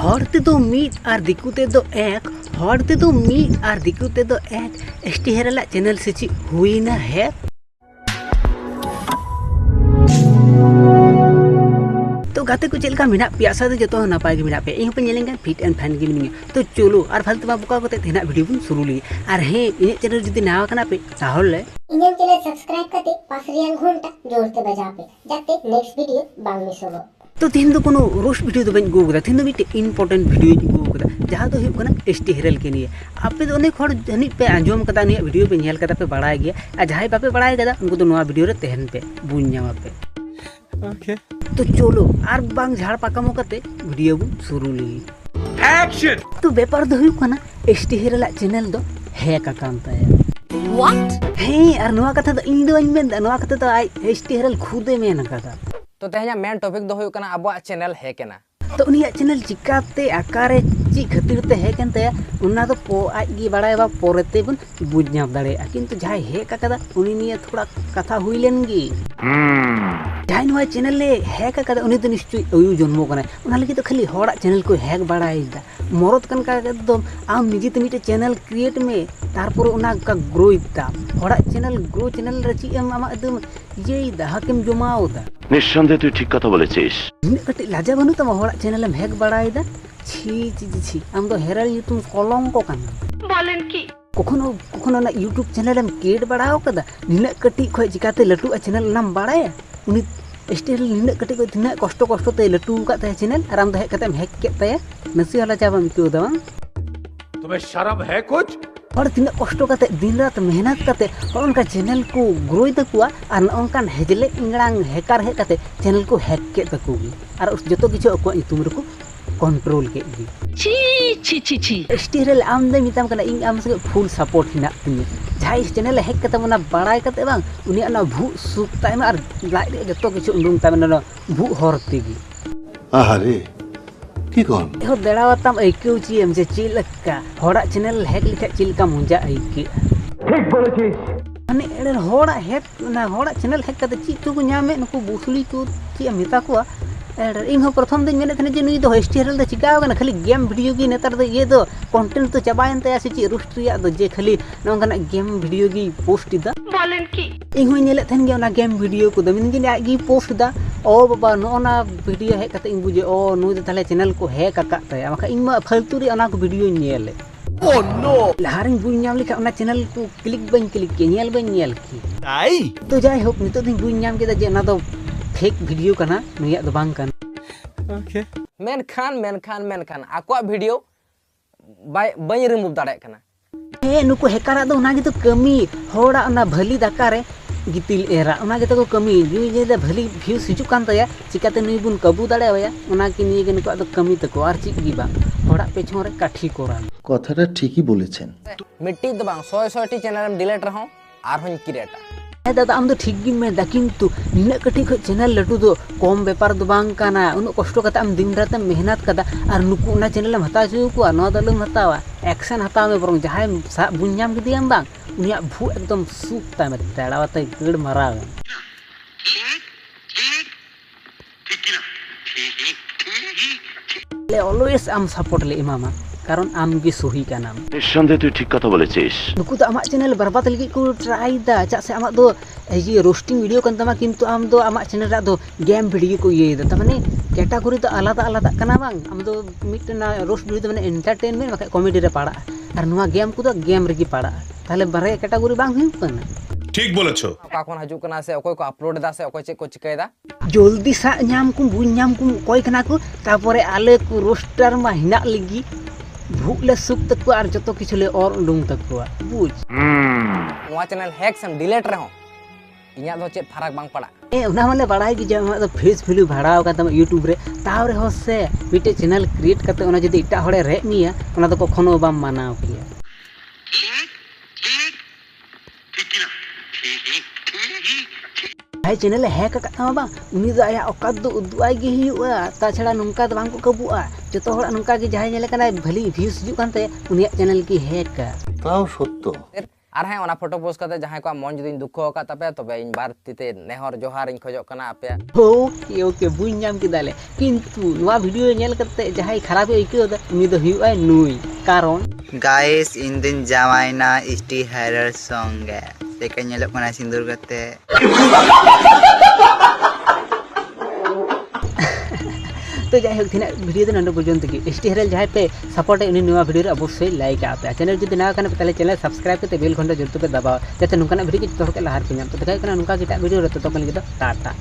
हॉर्ते दो मीट और दिकुते दो एक हॉर्ते दो मीट और दिकुते दो एक एसटी हेरला चैनल से ची हुई ना है। तो गाते को चलका मिना पियासा दे जतो नापाय गे मिना पे इन पे नेलेंगे फिट एंड फाइन गे मिनिंगे। तो चलो और फालतू बा बुका कोते तेना वीडियो बुन शुरू ली और हे इन चैनल जदी नावा कना पे ताहले इन चैनल सब्सक्राइब करते पास रियल घंटा जोरते बजा पे जाते नेक्स्ट वीडियो बांग मिसोगो। तो तीन दो कोनो रोस्ट वीडियो दो बन गो तीन दो मिटे इंपोर्टेंट वीडियो गो कदा जहां दो हुई कना एसटी हेरल के लिए आपे दो अनेक हर जनी पे आंजोम कदा निया वीडियो पे नेल कदा पे बड़ाय गया आ जहां बापे बड़ाय कदा उनको तो नवा वीडियो रे तहन पे बुन न्यामा पे ओके। तो चलो आर बांग झाड़ पाकामो कते वीडियो बुन शुरू ली एक्शन। तो बेपार दो हुई कना एसटी हेरल चैनल दो हैक अकाउंट है व्हाट हे आर नवा कथा दो इन दो इन में नवा कथा तो आई एसटी हेरल खुदे में कदा। तो तेहना मेन टॉपिक दो हुई कना अब चैनल है केना तो उनिया चैनल चिकाते आकारे ची खातिर ते है केनते उन्ना तो पो आज गी बड़ाय बा पोरेते बन बुझ नाम दाड़े किंतु जाय हे कदा उनी निया थोड़ा कथा हुई लेनगी जाय नवा चैनल ले है कदा उनी तो निश्चय अयु जन्मो कना उना लगी तो खाली होड़ा चैनल को हैक बड़ायदा मरद कन का एकदम आम निजी ते मिटे चैनल क्रिएट में तारपर उना का ग्रो इता होड़ा चैनल ग्रो चैनल रची एम आमा एकदम ये हाकेम जमाओदा निस्संदेह तुई ठीक कथा बोलेছিস कटी लाजा बनू तमा होड़ा चैनल में हैक बड़ायदा छी छी छी आम दो हेरल यूट्यूब कलंक काना बोलेन की कखनो कखनो ना यूट्यूब चैनल में केड बड़ाओ कदा निना कटी खय जिकाते लटू चैनल नाम बड़ाया उनी स्टेल निना कटी को तिना कष्ट कष्ट ते लटू का ते चैनल आराम दो हैक कते हैक के ते नसी वाला चाबम क्यों दवा तुम्हें शर्म है कुछ और तीना कष्ट करते दिन रात मेहनत करते और उनका चैनल को ग्रोई तकुआ और उनका हेजले इंगड़ांग हैकर हे करते चैनल को हैक के तकुगी और उस जतो किछु अको तुम रको कंट्रोल के गी छी छी छी छी स्टेरल आम दे मिताम कना इन आम से फुल सपोर्ट हिना तिनी जाय चैनल हैक करते मना बड़ाय करते बांग उनी ना भू सुख ताइम और लाइट जतो किछु उंडुंग ताइम ना भू हरतेगी आहारे की कोन हो देड़ावतम आइकेउ ची एम जे चिलका होड़ा चैनल हैक लिखा चिलका मुंजा आइके ठीक बोलेছিস माने एडर होड़ा हैक ना होड़ा चैनल हैक कते ची तो को न्यामे नको बुसली को ची मेता को एडर इन हो प्रथम दिन मेने थने जे नुई दो हिस्टेरल दे चिकाव कना खाली गेम वीडियो की नेतर दो ये दो कंटेंट तो चबायन तया से ची रुस्ट्रिया दो जे खाली नंगना गेम वीडियो की पोस्ट दा बोलेन की इन हो नेले थन गे ना गेम वीडियो को दमिन गे आगी पोस्ट दा ओ बाबा नोना वीडियो है कते इन बुझे ओ नुई दो ताले चैनल को हैक अकाते आमा इन मा फालतू रे ओना को वीडियो नेले ओ नो लहारिन बुñ नाम लिखा ओना चैनल को क्लिक बन क्लिक के नेल बन नेल की आई तो जाय होक नितो दिन बुñ नाम के जे ना दो फेक वीडियो कना नुया दो बांग कन ओके मेनखान आको वीडियो बाय बई रिमूव दाड़े कना ए नुको हैकर दो ओना गे तो कमी होड़ा ओना भली दाका रे गितिल एरा ओना गे तो कमी नुई जे भली व्यूज हिजु कान तया चिकाते नुई बुन कबू दाड़ेया ओना कि निये गे नुको कमी तको आर चिक गी बा होड़ा पेछन रे काठी कोरा কথাটা ঠিকই বলেছেন मिट्टी दो बांग 100 चैनल में डिलीट रहो आर हों क्रिएटा ए दादा आम दो ठीक गिन में दा किंतु निना कटी ख चैनल लटू दो कम व्यापार दो बांग काना उन कष्ट कते आम दिन रात मेहनत कदा और नुकु ना चैनल में हता जो को न दलम हतावा एक्शन हता में बरंग जहाय बुन्याम के दियाम बांग उनिया भू एकदम सुकता में तेड़ावते गड़ मारा ले ऑलवेज आम सपोर्ट ले इमामा कारण आम गे सही का नाम निस्संदेह तुई ठीक कथा बोलेছিস नुकु तो आमा चैनल बर्बाद लगी को ट्राई दा चा से आमा दो ये रोस्टिंग वीडियो कन तमा किंतु आम दो आमा चैनल रा दो गेम वीडियो को ये दा तमाने कैटेगरी तो आलादा आलादा कना बांग आम दो मिटना रोस्ट वीडियो तो माने एंटरटेनमेंट बाका कॉमेडी रे पाड़ा और नुआ गेम को तो गेम रे की पाड़ा ताले बारे कैटेगरी बांग हुई कना ठीक बोलेছো काकोन हजू कना से ओकोय को अपलोड दा से ओकोय चे को चिकायदा जल्दी सा नाम को बुñ नाम को कोई कना को तापरे आले को रोस्टर मा हिना लगी भूले सुख तक और जतो किछले और उंडुंग तक बुझ वा चैनल हैक सम डिलीट रहो इया दो चे फरक बांग पड़ा ए उना माने बड़ाई कि जे तो फेस वैल्यू भाड़ाव का तम यूट्यूब रे तावरे हो से मिटे चैनल क्रिएट करते ओना जदी इटा हड़े रे मिया ओना तो कखनो बाम मानाव किया भाई चैनल हैक का बा उनी दो आया औकात दो उदुआई गे हुआ ता छड़ा नुंका दो बांग को कबुआ जतो नुंका गे जहाय नेले कना भली व्यूज हिजु कानते उनिया चैनल की हैक का তাও সত্য और हाँ ओना फोटो पोस्ट करते जहां को मन जुदी दुखो का तबे तबे इन बार तीते नेहर जोहार इन खोजो कना आपे ओके ओके बुझ नाम किदाले किंतु नवा वीडियो नेल करते जहां खराब आइको दा उनी दो हुआ नुई कारण गाइस इन दिन जावाइना स्टी हेरर सॉन्ग है सेके नेलक कना सिंदूर करते तो जाए थीना वीडियो तो नंदो पर्यंत की एसटी हेरल जहां पे सपोर्ट उनी नवा वीडियो अवश्य लाइक आपे चैनल जुदी ना कने पहले चैनल सब्सक्राइब करते बेल घंटा जरूर पे दबाओ जाते नुकाना वीडियो की तोड़ के लहार पे नाम तो देखा नुका की वीडियो रहते तो कल के टाटा।